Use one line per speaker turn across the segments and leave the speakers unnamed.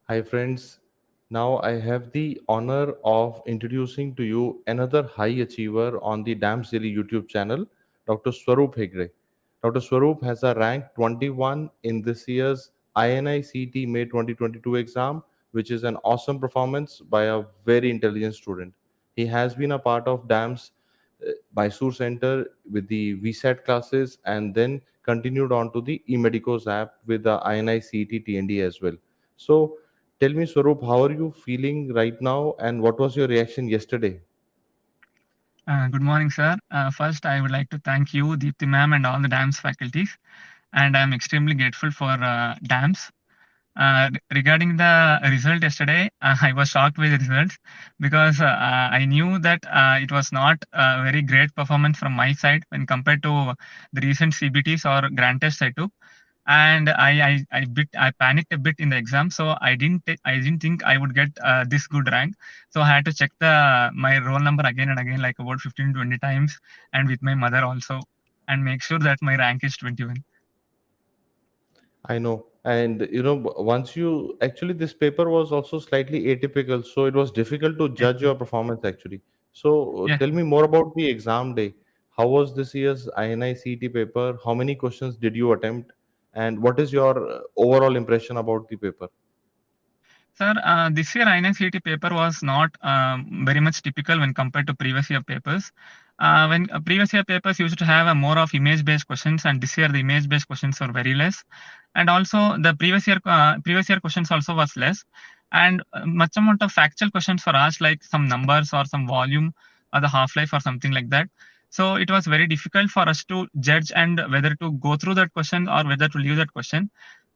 Hi, friends. Now I have the honor of introducing to you another high achiever on the DAMS-eMedicoz YouTube channel, Dr. Swaroop Hegde. Dr. Swaroop has a rank 21 in this year's INICET May 2022 exam, which is an awesome performance by a very intelligent student. He has been a part of DAMS Mysore Center with the VSAT classes and then continued on to the eMedicoz app with the INICET TND as well. So, tell me, Swaroop, how are you feeling right now, and what was your reaction yesterday?
Good morning, sir. First, I would like to thank you, Deepthi ma'am, and all the DAMS faculties. And I'm extremely grateful for DAMS. Regarding the result yesterday, I was shocked with the results because I knew that it was not a very great performance from my side when compared to the recent CBTs or grant tests I took. And I panicked a bit in the exam, so I didn't think I would get this good rank. So I had to check the my roll number again and again, like about 15 20 times, and with my mother also, and make sure that my rank is 21.
I know. And once you actually, this paper was also slightly atypical, so it was difficult to
Yes,
judge your performance actually. So,
yes.
tell me more about the exam day. How was this year's INICET paper? How many questions did you attempt? And what is your overall impression about the paper?
Sir, this year INICET paper was not very much typical when compared to previous year papers. When previous year papers used to have a more of image-based questions, and this year the image-based questions are very less. And also the previous year questions also was less, and much amount of factual questions were asked, like some numbers or some volume or the half-life or something like that. So it was very difficult for us to judge and whether to go through that question or whether to leave that question.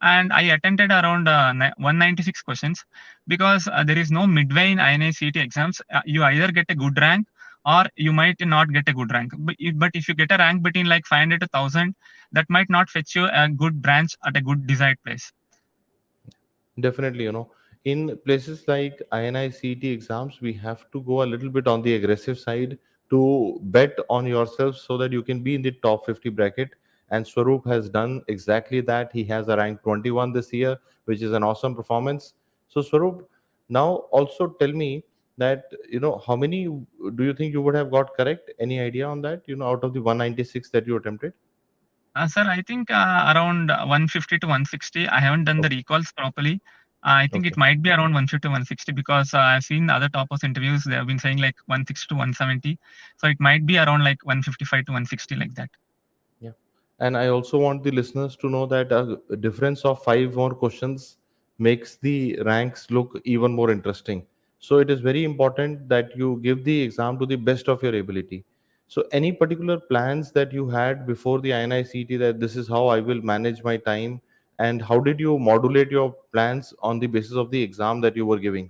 And I attempted around 196 questions because there is no midway in INICET exams. You either get a good rank or you might not get a good rank. But if you get a rank between like 500 to 1000, that might not fetch you a good branch at a good desired place.
Definitely, in places like INI-CET exams, we have to go a little bit on the aggressive side to bet on yourself so that you can be in the top 50 bracket. And Swaroop has done exactly that. He has a rank 21 this year, which is an awesome performance. So, Swaroop, now also tell me that, how many do you think you would have got correct? Any idea on that, out of the 196 that you attempted?
Sir, I think around 150 to 160. I haven't done the
Okay.
recalls properly. I think it
Okay.
might be around 150 to 160 because I've seen other toppers interviews. They have been saying like 160 to 170. So it might be around like 155 to 160 like that.
Yeah. And I also want the listeners to know that a difference of five more questions makes the ranks look even more interesting. So it is very important that you give the exam to the best of your ability. So any particular plans that you had before the INICET, that this is how I will manage my time, and how did you modulate your plans on the basis of the exam that you were giving?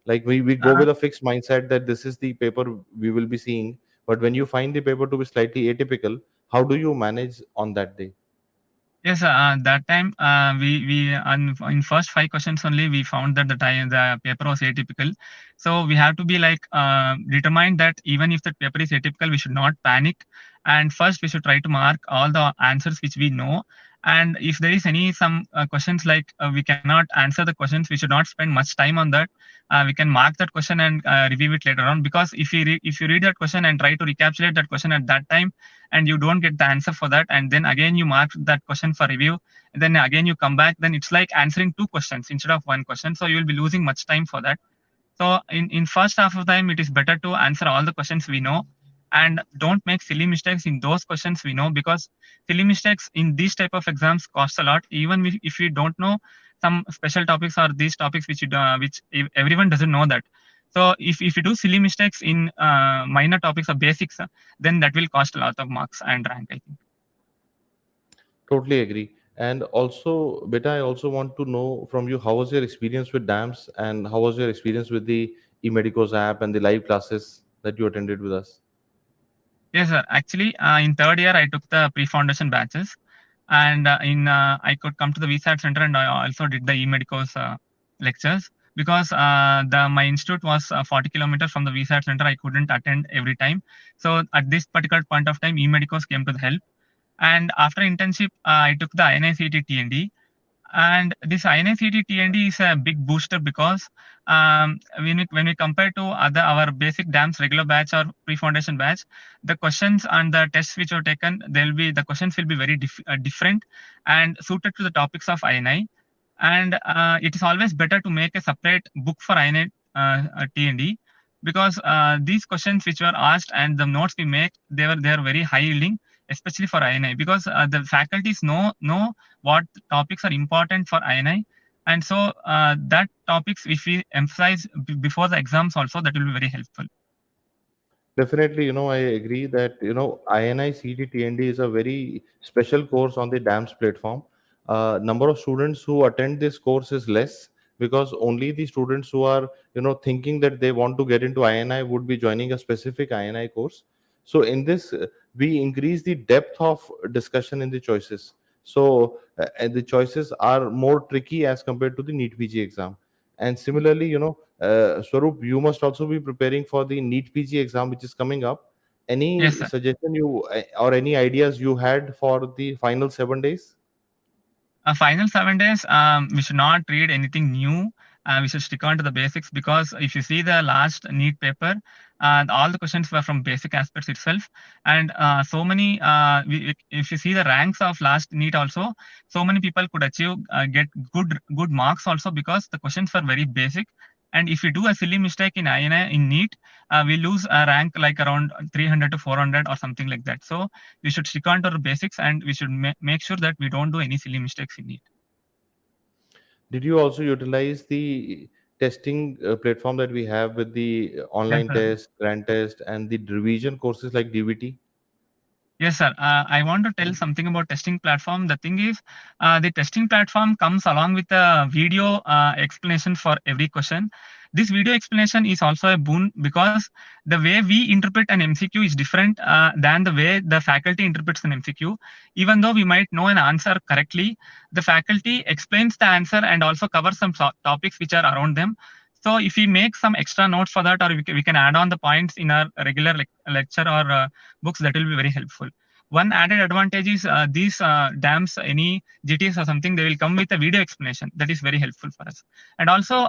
Like we go
Uh,
with a fixed mindset that this is the paper we will be seeing, but when you find the paper to be slightly atypical, how do you manage on that day?
Yes, that time in first five questions only we found that the paper was atypical. So we have to be like determined that even if the paper is atypical, we should not panic. And first we should try to mark all the answers which we know. And if there is any some questions like we cannot answer the questions, we should not spend much time on that. We can mark that question and review it later on. Because if you read that question and try to recapitulate that question at that time, and you don't get the answer for that, and then again you mark that question for review, and then again you come back, then it's like answering two questions instead of one question, so you'll be losing much time for that. So in first half of the time it is better to answer all the questions we know, and don't make silly mistakes in those questions we know, because silly mistakes in these type of exams cost a lot, even if you don't know some special topics or these topics which everyone doesn't know that. So if you do silly mistakes in minor topics or basics, then that will cost a lot of marks and rank, I think.
Totally agree. And also, beta, I also want to know from you, how was your experience with dams, and how was your experience with the eMedicoz app and the live classes that you attended with us?
Yes, sir. Actually, in third year, I took the pre-foundation batches, and in I could come to the VSAT center, and I also did the eMedicoz lectures because the my institute was 40 kilometers from the VSAT center. I couldn't attend every time, so at this particular point of time, eMedicoz came to the help. And after internship, I took the INICET TND, And this INICET TND is a big booster because when we compare to other our basic DAMS regular batch or pre-foundation batch, the questions and the tests which are taken, the questions will be very different and suited to the topics of INI. And it is always better to make a separate book for INI TND, because these questions which were asked and the notes we make, they are very high yielding, especially for INI, because the faculties know what topics are important for INI. And so that topics, if we emphasize before the exams also, that will be very helpful.
Definitely, I agree that, INICET TND is a very special course on the DAMS platform. Number of students who attend this course is less because only the students who are, thinking that they want to get into INI would be joining a specific INI course. So in this, we increase the depth of discussion in the choices. So and the choices are more tricky as compared to the NEET PG exam. And similarly, Swaroop, you must also be preparing for the NEET PG exam, which is coming up.
Yes,
Any
sir.
suggestion or any ideas you had for the final 7 days?
Final 7 days, we should not read anything new. We should stick on to the basics, because if you see the last NEET paper, all the questions were from basic aspects itself. And so many, if you see the ranks of last NEET also, so many people could get good marks also, because the questions were very basic. And if we do a silly mistake in INI in NEET, we lose a rank like around 300 to 400 or something like that. So we should stick on to the basics, and we should make sure that we don't do any silly mistakes in it.
Did you also utilize the testing platform that we have with the
Yes,
online
sir.
test, grand test, and the revision courses like DVT?
Yes, sir. I want to tell something about testing platform. The thing is, the testing platform comes along with a video explanation for every question. This video explanation is also a boon, because the way we interpret an MCQ is different than the way the faculty interprets an MCQ. Even though we might know an answer correctly, the faculty explains the answer and also covers some topics which are around them. So if we make some extra notes for that, or we can add on the points in our regular lecture or books, that will be very helpful. One added advantage is these DAMs, any GTS or something, they will come with a video explanation. That is very helpful for us. And also,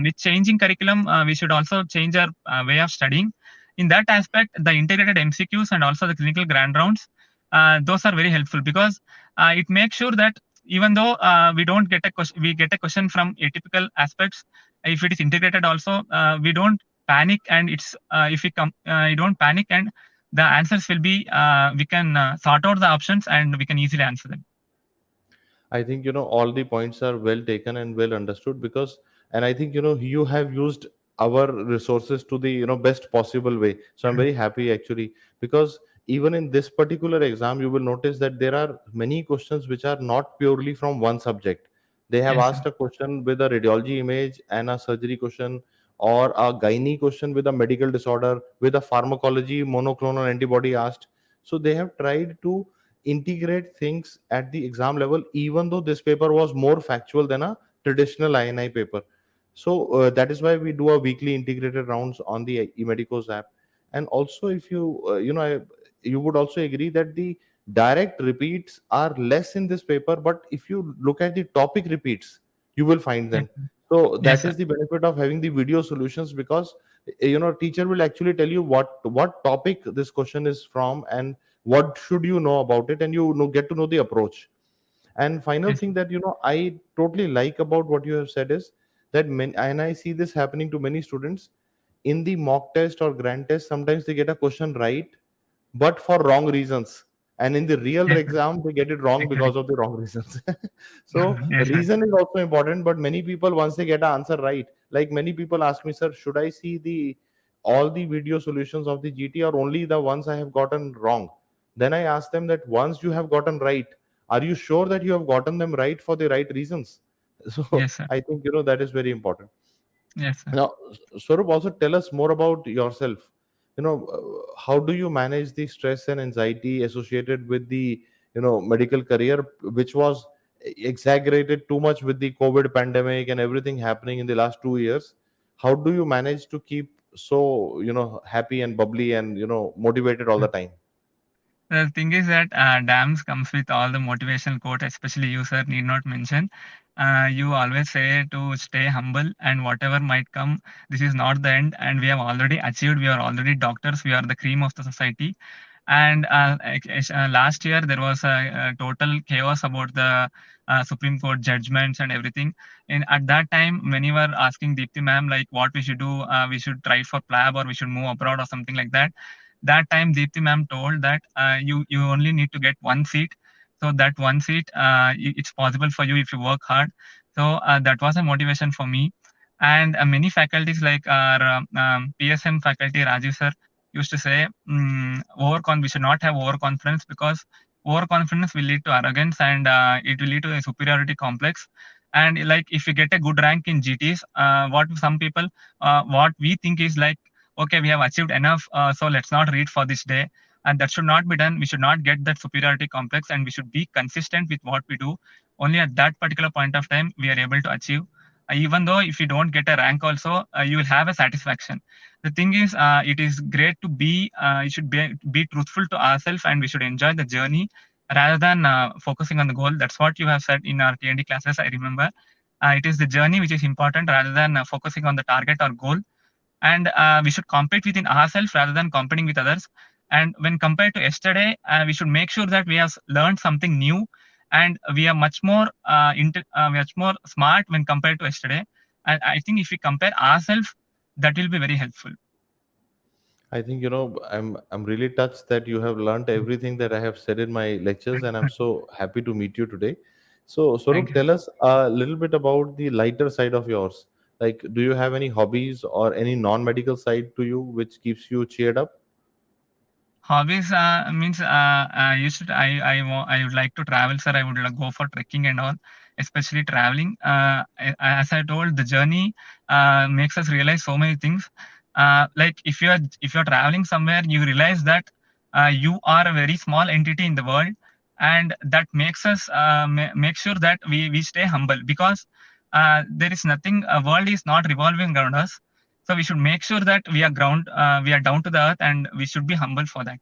with changing curriculum, we should also change our way of studying. In that aspect, the integrated MCQs and also the clinical grand rounds, those are very helpful, because it makes sure that even though we don't get a question, we get a question from atypical aspects. If it is integrated also, we don't panic, and it's if we come, you don't panic, and the answers will be we can sort out the options and we can easily answer them.
I think all the points are well taken and well understood because, and I think you have used our resources to the best possible way. So I'm very happy actually because even in this particular exam, you will notice that there are many questions which are not purely from one subject. They have
Yes, sir.
asked a question with a radiology image and a surgery question, or a gynae question with a medical disorder, with a pharmacology monoclonal antibody asked. So they have tried to integrate things at the exam level, even though this paper was more factual than a traditional INI paper. So that is why we do a weekly integrated rounds on the eMedicoz app. And also, if you you would also agree that the direct repeats are less in this paper, but if you look at the topic repeats, you will find
Yes,
them.
sir.
So
Yes,
that
sir.
is the benefit of having the video solutions because teacher will actually tell you what topic this question is from and what should you know about it, and get to know the approach. And final
Yes,
thing that I totally like about what you have said is that and I see this happening to many students in the mock test or grand test. Sometimes they get a question right but for wrong reasons, and in the real
yes, sir.
exam they get it wrong
Actually,
because of the wrong reasons. So
yes, sir.
reason is also important, but many people, once they get an answer right, like many people ask me, sir, should I see the all the video solutions of the GT or only the ones I have gotten wrong? Then I ask them that once you have gotten right, are you sure that you have gotten them right for the right reasons? So
Yes, sir.
I think that is very important.
Yes, sir.
Now, Swaroop, also tell us more about yourself. How do you manage the stress and anxiety associated with the, medical career, which was exaggerated too much with the COVID pandemic and everything happening in the last 2 years? How do you manage to keep so, happy and bubbly and, motivated all the time?
The thing is that DAMS comes with all the motivational quote, especially you, sir, need not mention. You always say to stay humble and whatever might come, this is not the end, and we have already achieved. We are already doctors. We are the cream of the society. And last year there was a total chaos about the Supreme Court judgments and everything. And at that time, many were asking Deepthi ma'am like what we should do. We should try for PLAB or we should move abroad or something like that. That time, Deepthi ma'am told that you only need to get one seat. So that one seat, it's possible for you if you work hard. So that was a motivation for me. And many faculties like our PSM faculty, Rajiv sir, used to say, we should not have overconfidence because overconfidence will lead to arrogance and it will lead to a superiority complex. And like if you get a good rank in GTs, what we think is like, okay, we have achieved enough, so let's not read for this day. And that should not be done. We should not get that superiority complex and we should be consistent with what we do. Only at that particular point of time, we are able to achieve. Even though if you don't get a rank also, you will have a satisfaction. The thing is, it is great to be, you should be truthful to ourselves and we should enjoy the journey rather than focusing on the goal. That's what you have said in our TND classes, I remember. It is the journey which is important rather than focusing on the target or goal. And we should compete within ourselves rather than competing with others. And when compared to yesterday, we should make sure that we have learned something new and we are much more smart when compared to yesterday. And I think if we compare ourselves, that will be very helpful.
I think I'm really touched that you have learned everything that I have said in my lectures, and I'm so happy to meet you today. So,
Thank
Swaroop,
you.
tell us a little bit about the lighter side of yours. Like, do you have any hobbies or any non-medical side to you which keeps you cheered up?
Hobbies means I would like to travel, sir. I would go for trekking and all, especially traveling. As I told, the journey makes us realize so many things. Like if you're traveling somewhere, you realize that you are a very small entity in the world, and that makes us make sure that we stay humble because there is nothing. World is not revolving around us, so we should make sure that we are down to the earth, and we should be humble for that.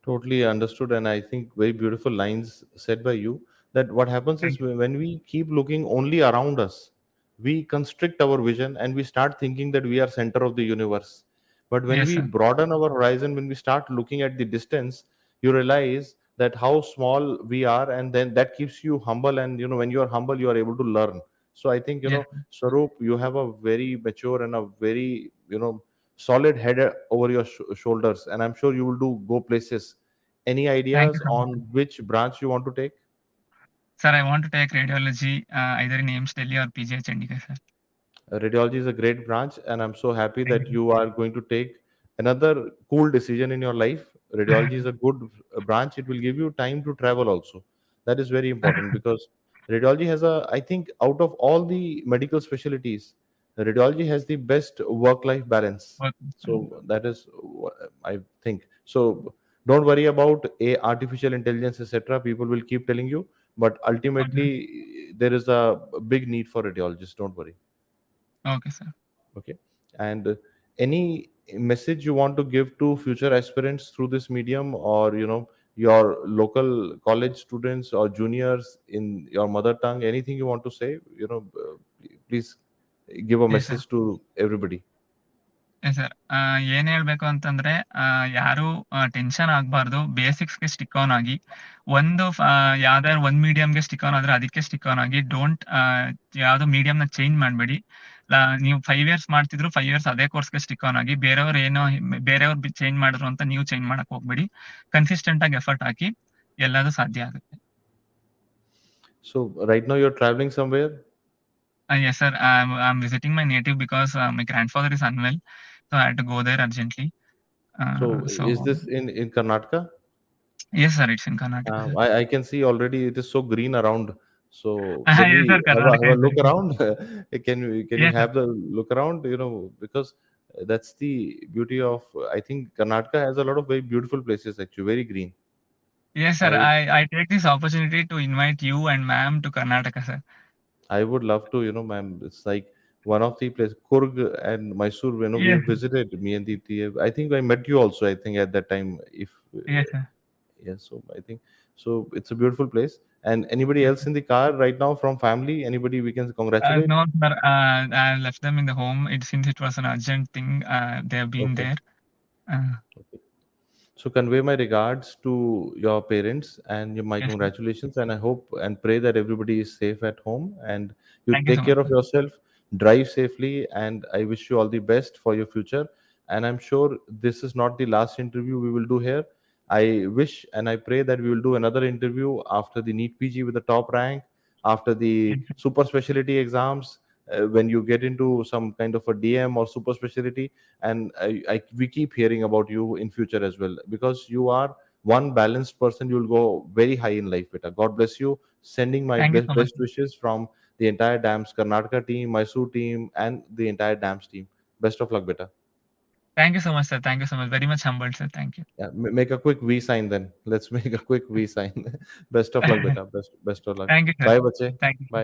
Totally understood, and I think very beautiful lines said by you. That what happens is
Thank you.
when we keep looking only around us, we constrict our vision and we start thinking that we are center of the universe. But when
Yes,
we
sir.
broaden our horizon, when we start looking at the distance, you realize that how small we are, and then that keeps you humble. And when you are humble, you are able to learn. So I think
Yes.
Swaroop, you have a very mature and a very solid head over your shoulders, and I'm sure you will do go places. Any
Thank you
ideas
so much.
on which branch you want to take?
Sir, I want to take radiology either in AIMS Delhi or PGH Chandigarh, sir.
Radiology is a great branch, and I'm so happy
Thank
that you are going to take another cool decision in your life. Radiology is a good branch. It will give you time to travel also. That is very important because radiology has I think, out of all the medical specialties, radiology has the best work-life balance.
Work.
So that is what I think. So don't worry about artificial intelligence, etc. People will keep telling you, but
Okay.
ultimately there is a big need for radiologists. Don't worry.
Okay, sir.
Okay. And any message you want to give to future aspirants through this medium, or your local college students or juniors in your mother tongue, anything you want to say, please give a
Yes, sir.
message to everybody.
Yes sir. ಏನು ಹೇಳಬೇಕು ಅಂತಂದ್ರೆ ಯಾರು tension ಆಗಬಾರ್ದು. ಬೇಸಿಕ್ಸ್ಗೆ stick on ಆಗಿ ಒಂದು ಯಾವ್ದಾದ್ರು ಒಂದು ಮೀಡಿಯಂಗೆ stick on ಆದ್ರೆ ಅದಕ್ಕೆ ಸ್ಟಿಕ್ ಆನ್ ಆಗಿ. ಡೋಂಟ್ ಯಾವ್ದು ಮೀಡಿಯಂನ ಚೇಂಜ್ ಮಾಡಬೇಡಿ. ನೀವು 5 ಇಯರ್ಸ್ ಮಾಡ್ತಿದ್ರು 5 ಇಯರ್ಸ್ ಅದೇ ಕೋರ್ಸ್ಗೆ ಸ್ಟಿಕ್ ಆನ್ ಆಗಿ. ಬೇರೆಯವ್ರು ಚೇಂಜ್ ಮಾಡಿದ್ರು ಅಂತ ನೀವು ಚೇಂಜ್ ಮಾಡಕ್ ಹೋಗ್ಬೇಡಿ. ಕನ್ಸಿಸ್ಟೆಂಟ್ ಆಗಿ ಎಫರ್ಟ್ ಹಾಕಿ, ಎಲ್ಲದೂ ಸಾಧ್ಯ ಆಗುತ್ತೆ.
So right now you're traveling somewhere.
Yes, sir. I'm visiting my native because my grandfather is unwell, so I had to go there urgently.
So is
So
this in Karnataka?
yes, sir. It's in Karnataka, sir.
I can see already it is so green around. So can
Yes,
we
sir.
have
Karnataka
a
is
look
very good.
around? Can you
Yes, sir.
have the look around? Because that's the beauty of, I think Karnataka has a lot of very beautiful places, actually, very green.
Yes, sir.
I
I take this opportunity to invite you and ma'am to Karnataka, sir.
I would love to, ma'am. It's like one of the places, Kurg and Mysore. We
Yes,
have visited, me and the TA. I think I met you also. I think at that time, if
yes, sir.
yeah. So I think So it's a beautiful place. And anybody
Yes.
else in the car right now from family? Anybody we can congratulate?
No, sir. I left them in the home. Since it was an urgent thing. They have been
Okay.
there. Uh,
Okay. So convey my regards to your parents and my
yes, sir.
congratulations. And I hope and pray that everybody is safe at home and you
Thank you so
take
much,
care of
sir.
yourself, drive safely, and I wish you all the best for your future. And I'm sure this is not the last interview we will do here. I wish and I pray that we will do another interview after the NEET PG with the top rank, after the
Yes, sir.
super specialty exams, when you get into some kind of a DM or super specialty. And we keep hearing about you in future as well, because you are one balanced person. You'll go very high in life, beta. God bless you. Sending my
Thank you
best
so much,
best
sir.
wishes from the entire DAMS Karnataka team, Mysore team, and the entire DAMS team. Best of luck, beta.
Thank you so much, sir. Thank you so much. Very much humbled, sir. Thank you.
Yeah, make a quick V sign then. Let's make a quick V sign. Best of luck, beta. Best of luck.
Thank you, sir.
Bye, bache.
Thank you.
Bye.